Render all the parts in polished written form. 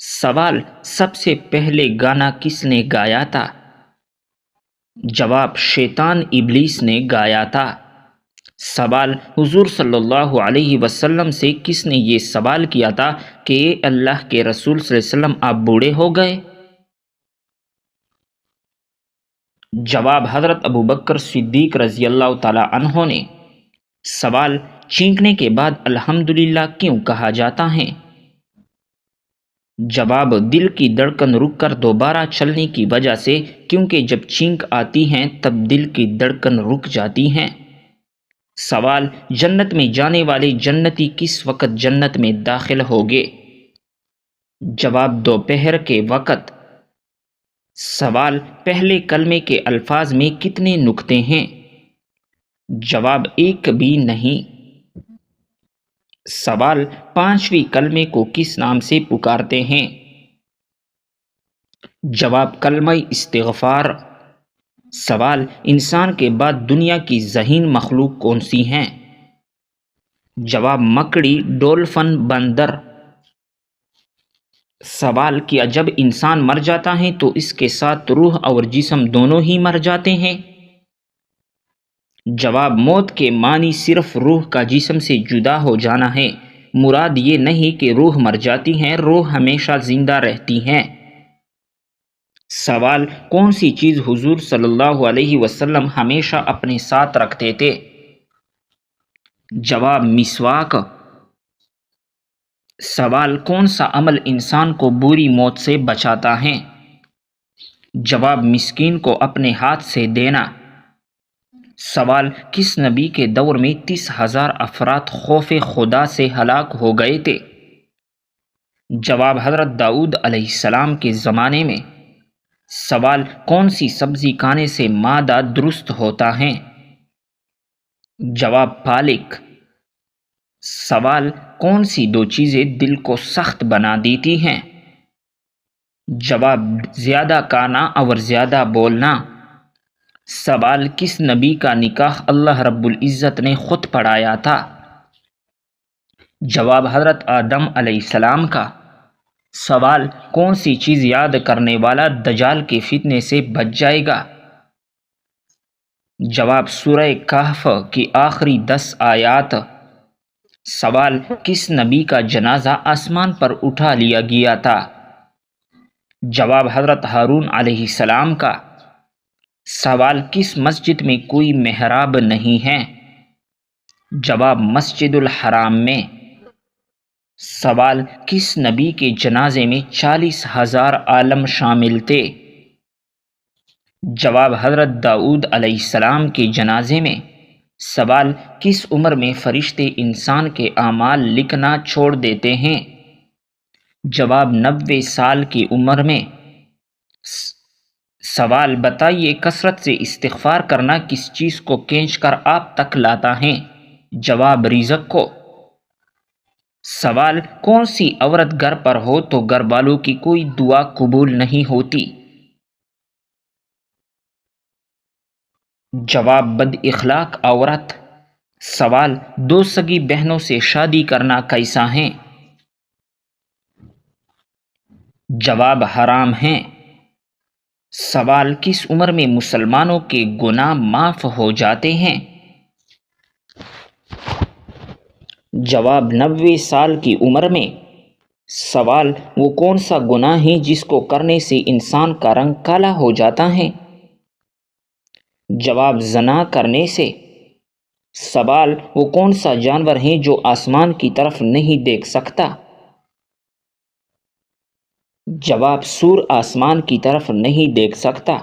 سوال: سب سے پہلے گانا کس نے گایا تھا؟ جواب: شیطان ابلیس نے گایا تھا۔ سوال: حضور صلی اللہ علیہ وسلم سے کس نے یہ سوال کیا تھا کہ اے اللہ کے رسول صلی اللہ علیہ وسلم آپ بوڑھے ہو گئے؟ جواب: حضرت ابوبکر صدیق رضی اللہ تعالی عنہ نے۔ سوال: چینکنے کے بعد الحمدللہ کیوں کہا جاتا ہے؟ جواب: دل کی دھڑکن رک کر دوبارہ چلنے کی وجہ سے، کیونکہ جب چینک آتی ہیں تب دل کی دھڑکن رک جاتی ہیں۔ سوال: جنت میں جانے والے جنتی کس وقت جنت میں داخل ہوگے؟ جواب: دوپہر کے وقت۔ سوال: پہلے کلمے کے الفاظ میں کتنے نقطے ہیں؟ جواب: ایک بھی نہیں۔ سوال: پانچویں کلمے کو کس نام سے پکارتے ہیں؟ جواب: کلمہ استغفار۔ سوال: انسان کے بعد دنیا کی ذہین مخلوق کون سی ہیں؟ جواب: مکڑی، ڈولفن، بندر۔ سوال: کیا جب انسان مر جاتا ہے تو اس کے ساتھ روح اور جسم دونوں ہی مر جاتے ہیں؟ جواب: موت کے معنی صرف روح کا جسم سے جدا ہو جانا ہے، مراد یہ نہیں کہ روح مر جاتی ہے، روح ہمیشہ زندہ رہتی ہے۔ سوال: کون سی چیز حضور صلی اللہ علیہ وسلم ہمیشہ اپنے ساتھ رکھتے تھے؟ جواب: مسواک۔ سوال: کون سا عمل انسان کو بری موت سے بچاتا ہے؟ جواب: مسکین کو اپنے ہاتھ سے دینا۔ سوال: کس نبی کے دور میں 30,000 افراد خوف خدا سے ہلاک ہو گئے تھے؟ جواب: حضرت داؤد علیہ السلام کے زمانے میں۔ سوال: کون سی سبزی کھانے سے معدہ درست ہوتا ہے؟ جواب: پالک۔ سوال: کون سی دو چیزیں دل کو سخت بنا دیتی ہیں؟ جواب: زیادہ کھانا اور زیادہ بولنا۔ سوال: کس نبی کا نکاح اللہ رب العزت نے خود پڑھایا تھا؟ جواب: حضرت آدم علیہ السلام کا۔ سوال: کون سی چیز یاد کرنے والا دجال کے فتنے سے بچ جائے گا؟ جواب: سورہ کہف کی آخری 10 آیات۔ سوال: کس نبی کا جنازہ آسمان پر اٹھا لیا گیا تھا؟ جواب: حضرت ہارون علیہ السلام کا۔ سوال: کس مسجد میں کوئی محراب نہیں ہے؟ جواب: مسجد الحرام میں۔ سوال: کس نبی کے جنازے میں 40,000 عالم شامل تھے؟ جواب: حضرت داؤد علیہ السلام کے جنازے میں۔ سوال: کس عمر میں فرشتے انسان کے اعمال لکھنا چھوڑ دیتے ہیں؟ جواب: 90 سال کی عمر میں۔ سوال: بتائیے کثرت سے استغفار کرنا کس چیز کو کھینچ کر آپ تک لاتا ہے؟ جواب: رزق کو۔ سوال: کون سی عورت گھر پر ہو تو گھر والوں کی کوئی دعا قبول نہیں ہوتی؟ جواب: بد اخلاق عورت۔ سوال: دو سگی بہنوں سے شادی کرنا کیسا ہے؟ جواب: حرام ہے۔ سوال: کس عمر میں مسلمانوں کے گناہ معاف ہو جاتے ہیں؟ جواب: 90 سال کی عمر میں۔ سوال: وہ کون سا گناہ ہے جس کو کرنے سے انسان کا رنگ کالا ہو جاتا ہے؟ جواب: زنا کرنے سے۔ سوال: وہ کون سا جانور ہے جو آسمان کی طرف نہیں دیکھ سکتا؟ جواب: سور آسمان کی طرف نہیں دیکھ سکتا۔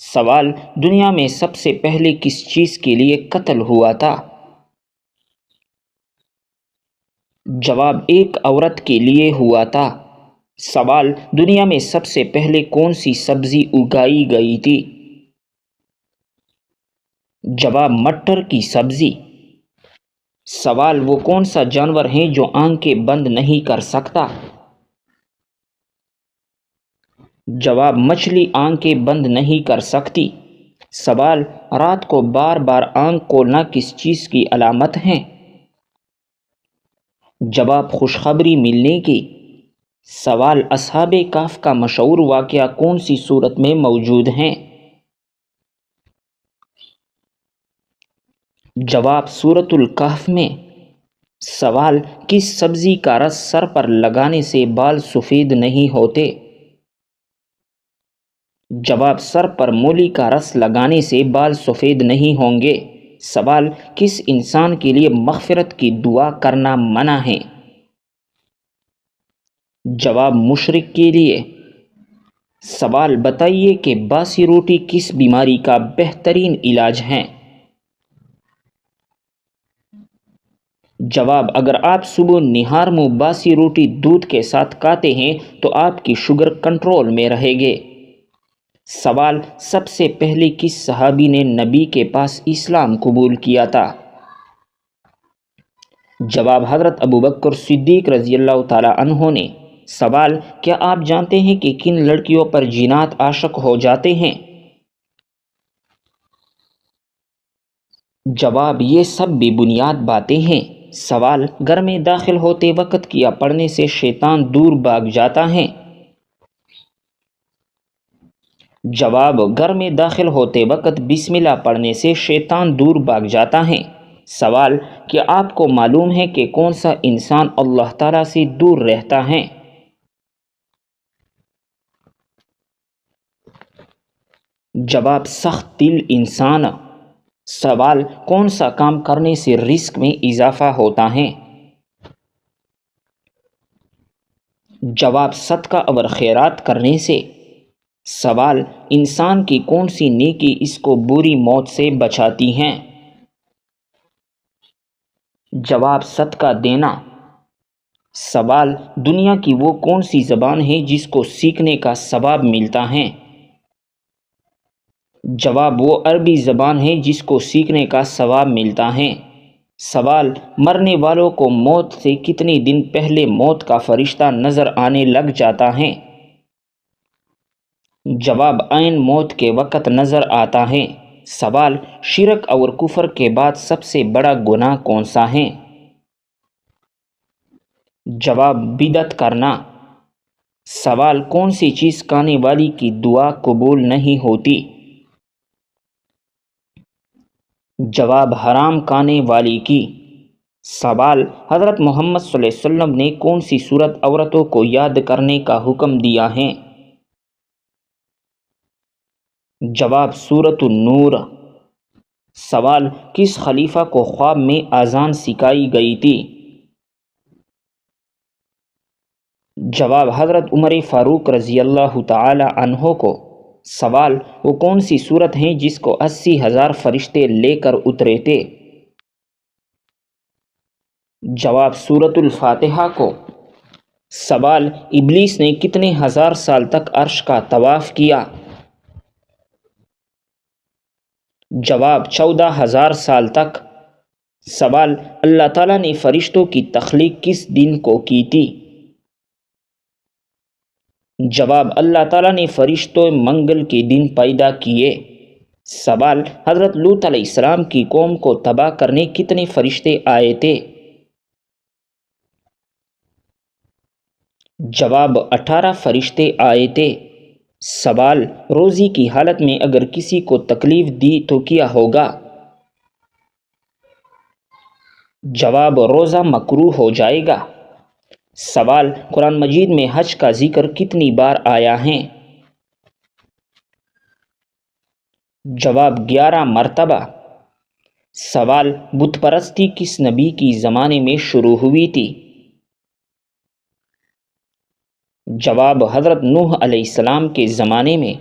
سوال: دنیا میں سب سے پہلے کس چیز کے لیے قتل ہوا تھا؟ جواب: ایک عورت کے لیے ہوا تھا۔ سوال: دنیا میں سب سے پہلے کون سی سبزی اگائی گئی تھی؟ جواب: مٹر کی سبزی۔ سوال: وہ کون سا جانور ہے جو آنکھیں بند نہیں کر سکتا؟ جواب: مچھلی آنکھیں بند نہیں کر سکتی۔ سوال: رات کو بار بار آنکھ کھولنا کس چیز کی علامت ہے؟ جواب: خوشخبری ملنے کی۔ سوال: اصحاب کہف کا مشہور واقعہ کون سی صورت میں موجود ہیں؟ جواب: سورۃ الکہف میں۔ سوال: کس سبزی کا رس سر پر لگانے سے بال سفید نہیں ہوتے؟ جواب: سر پر مولی کا رس لگانے سے بال سفید نہیں ہوں گے۔ سوال: کس انسان کے لیے مغفرت کی دعا کرنا منع ہے؟ جواب: مشرک کے لیے۔ سوال: بتائیے کہ باسی روٹی کس بیماری کا بہترین علاج ہے؟ جواب: اگر آپ صبح نہار منہ باسی روٹی دودھ کے ساتھ کھاتے ہیں تو آپ کی شوگر کنٹرول میں رہے گے۔ سوال: سب سے پہلے کس صحابی نے نبی کے پاس اسلام قبول کیا تھا؟ جواب: حضرت ابوبکر صدیق رضی اللہ تعالی عنہ نے۔ سوال: کیا آپ جانتے ہیں کہ کن لڑکیوں پر جنات عاشق ہو جاتے ہیں؟ جواب: یہ سب بے بنیاد باتیں ہیں۔ سوال: گھر میں داخل ہوتے وقت کیا پڑھنے سے شیطان دور بھاگ جاتا ہے؟ جواب: گھر میں داخل ہوتے وقت بسم اللہ پڑھنے سے شیطان دور بھاگ جاتا ہے۔ سوال: کیا آپ کو معلوم ہے کہ کون سا انسان اللہ تعالیٰ سے دور رہتا ہے؟ جواب: سخت دل انسان۔ سوال: کون سا کام کرنے سے رزق میں اضافہ ہوتا ہے؟ جواب: صدقہ اور خیرات کرنے سے۔ سوال: انسان کی کون سی نیکی اس کو بری موت سے بچاتی ہیں؟ جواب: صدقہ دینا۔ سوال: دنیا کی وہ کون سی زبان ہے جس کو سیکھنے کا ثواب ملتا ہے؟ جواب: وہ عربی زبان ہے جس کو سیکھنے کا ثواب ملتا ہے۔ سوال: مرنے والوں کو موت سے کتنے دن پہلے موت کا فرشتہ نظر آنے لگ جاتا ہے؟ جواب: عین موت کے وقت نظر آتا ہے۔ سوال: شرک اور کفر کے بعد سب سے بڑا گناہ کون سا ہے؟ جواب: بدعت کرنا۔ سوال: کون سی چیز کھانے والی کی دعا قبول نہیں ہوتی؟ جواب: حرام کھانے والی کی۔ سوال: حضرت محمد صلی اللہ علیہ وسلم نے کون سی سورت عورتوں کو یاد کرنے کا حکم دیا ہے؟ جواب: سورۃ النور۔ سوال: کس خلیفہ کو خواب میں اذان سکھائی گئی تھی؟ جواب: حضرت عمر فاروق رضی اللہ تعالی عنہ کو۔ سوال: وہ کون سی سورت ہیں جس کو 80,000 فرشتے لے کر اترے تھے؟ جواب: سورۃ الفاتحہ کو۔ سوال: ابلیس نے کتنے ہزار سال تک عرش کا طواف کیا؟ جواب: 14,000 سال تک۔ سوال: اللہ تعالیٰ نے فرشتوں کی تخلیق کس دن کو کی تھی؟ جواب: اللہ تعالیٰ نے فرشتوں منگل کے دن پیدا کیے۔ سوال: حضرت لوط علیہ السلام کی قوم کو تباہ کرنے کتنے فرشتے آئے تھے؟ جواب: 18 فرشتے آئے تھے۔ سوال: روزی کی حالت میں اگر کسی کو تکلیف دی تو کیا ہوگا؟ جواب: روزہ مکروہ ہو جائے گا۔ سوال: قرآن مجید میں حج کا ذکر کتنی بار آیا ہے؟ جواب: 11 مرتبہ۔ سوال: بت پرستی کس نبی کی زمانے میں شروع ہوئی تھی؟ جواب: حضرت نوح علیہ السلام کے زمانے میں۔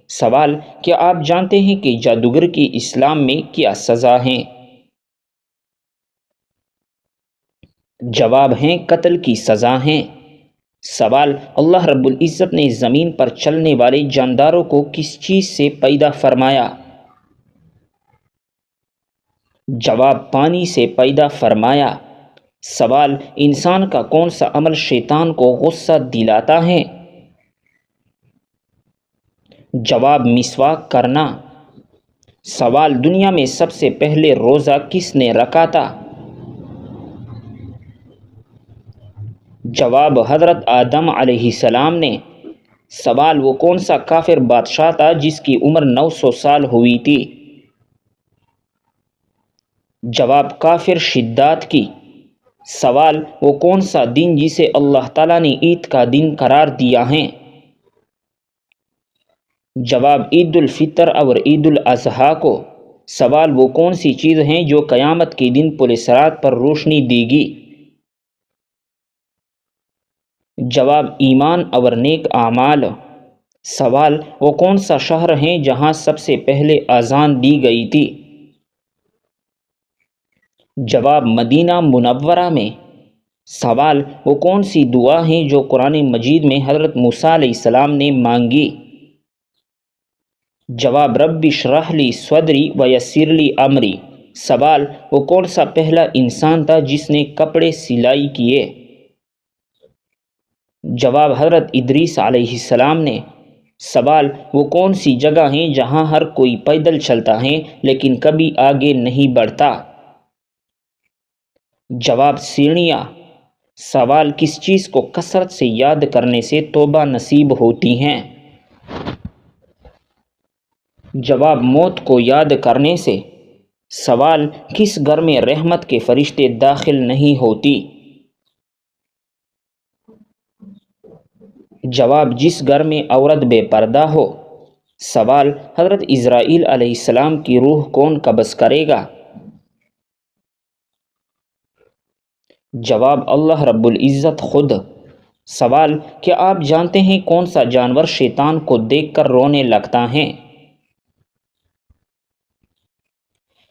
سوال: کیا آپ جانتے ہیں کہ جادوگر کی اسلام میں کیا سزا ہیں؟ جواب: ہیں قتل کی سزا ہیں۔ سوال: اللہ رب العزت نے زمین پر چلنے والے جانداروں کو کس چیز سے پیدا فرمایا؟ جواب: پانی سے پیدا فرمایا۔ سوال: انسان کا کون سا عمل شیطان کو غصہ دلاتا ہے؟ جواب: مسواک کرنا۔ سوال: دنیا میں سب سے پہلے روزہ کس نے رکھا تھا؟ جواب حضرت آدم علیہ السلام نے۔ سوال وہ کون سا کافر بادشاہ تھا جس کی عمر 900 سال ہوئی تھی؟ جواب کافر شداد کی۔ سوال وہ کون سا دن جسے اللہ تعالیٰ نے عید کا دن قرار دیا ہے؟ جواب عید الفطر اور عید الاضحیٰ کو۔ سوال وہ کون سی چیز ہیں جو قیامت کے دن پل صراط پر روشنی دے گی؟ جواب ایمان اور نیک اعمال۔ سوال وہ کون سا شہر ہے جہاں سب سے پہلے اذان دی گئی تھی؟ جواب مدینہ منورہ میں۔ سوال وہ کون سی دعا ہیں جو قرآن مجید میں حضرت موسیٰ علیہ السلام نے مانگی؟ جواب رب اشرح لی صدری ویسر لی امری۔ سوال وہ کون سا پہلا انسان تھا جس نے کپڑے سلائی کیے؟ جواب حضرت ادریس علیہ السلام نے۔ سوال وہ کون سی جگہ ہیں جہاں ہر کوئی پیدل چلتا ہے لیکن کبھی آگے نہیں بڑھتا؟ جواب سیڑھیاں۔ سوال کس چیز کو کثرت سے یاد کرنے سے توبہ نصیب ہوتی ہیں؟ جواب موت کو یاد کرنے سے۔ سوال کس گھر میں رحمت کے فرشتے داخل نہیں ہوتی؟ جواب جس گھر میں عورت بے پردہ ہو۔ سوال حضرت اسرائیل علیہ السلام کی روح کون قبض کرے گا؟ جواب اللہ رب العزت خود۔ سوال کیا آپ جانتے ہیں کون سا جانور شیطان کو دیکھ کر رونے لگتا ہے؟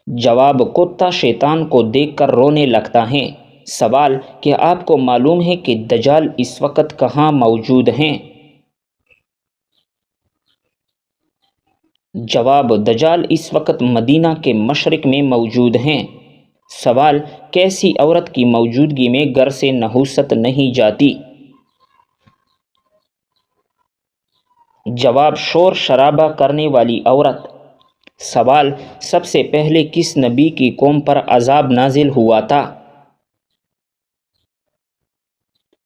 جواب کتا شیطان کو دیکھ کر رونے لگتا ہے۔ سوال کیا آپ کو معلوم ہے کہ دجال اس وقت کہاں موجود ہیں؟ جواب دجال اس وقت مدینہ کے مشرق میں موجود ہیں۔ سوال کیسی عورت کی موجودگی میں گھر سے نحوست نہیں جاتی؟ جواب شور شرابہ کرنے والی عورت۔ سوال سب سے پہلے کس نبی کی قوم پر عذاب نازل ہوا تھا؟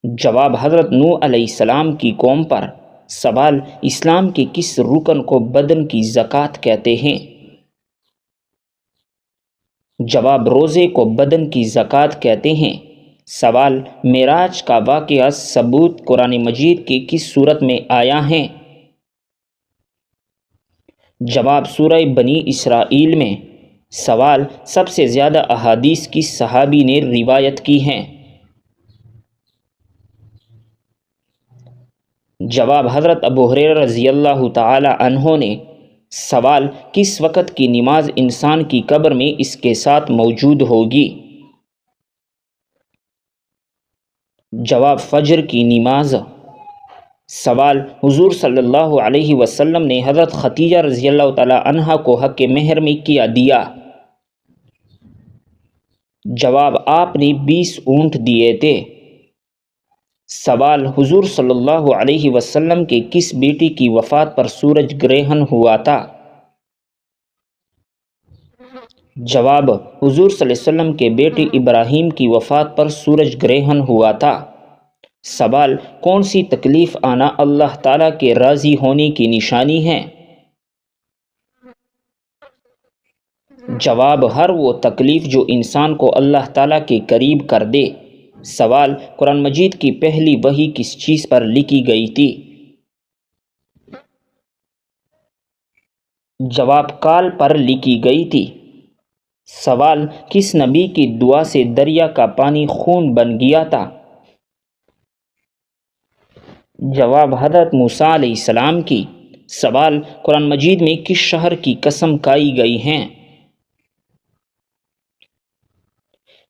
جواب حضرت نوح علیہ السلام کی قوم پر۔ سوال اسلام کے کس رکن کو بدن کی زکوٰۃ کہتے ہیں؟ جواب روزے کو بدن کی زکوٰۃ کہتے ہیں۔ سوال معراج کا واقعہ ثبوت قرآن مجید کی کس صورت میں آیا ہے؟ جواب سورہ بنی اسرائیل میں۔ سوال سب سے زیادہ احادیث کس صحابی نے روایت کی ہیں؟ جواب حضرت ابو ہریرہ رضی اللہ تعالی عنہ نے۔ سوال کس وقت کی نماز انسان کی قبر میں اس کے ساتھ موجود ہوگی؟ جواب فجر کی نماز۔ سوال حضور صلی اللہ علیہ وسلم نے حضرت خدیجہ رضی اللہ تعالی عنہا کو حق مہر میں کیا دیا؟ جواب آپ نے 20 اونٹ دیے تھے۔ سوال حضور صلی اللہ علیہ وسلم کے کس بیٹی کی وفات پر سورج گرہن ہوا تھا؟ جواب حضور صلی اللہ علیہ وسلم کے بیٹے ابراہیم کی وفات پر سورج گرہن ہوا تھا۔ سوال کون سی تکلیف آنا اللہ تعالیٰ کے راضی ہونے کی نشانی ہے؟ جواب ہر وہ تکلیف جو انسان کو اللہ تعالیٰ کے قریب کر دے۔ سوال قرآن مجید کی پہلی وحی کس چیز پر لکھی گئی تھی؟ جواب کال پر لکھی گئی تھی۔ سوال کس نبی کی دعا سے دریا کا پانی خون بن گیا تھا؟ جواب حضرت موسیٰ علیہ السلام کی۔ سوال قرآن مجید میں کس شہر کی قسم کھائی گئی ہے؟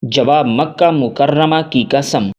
جواب مکہ مکرمہ کی قسم۔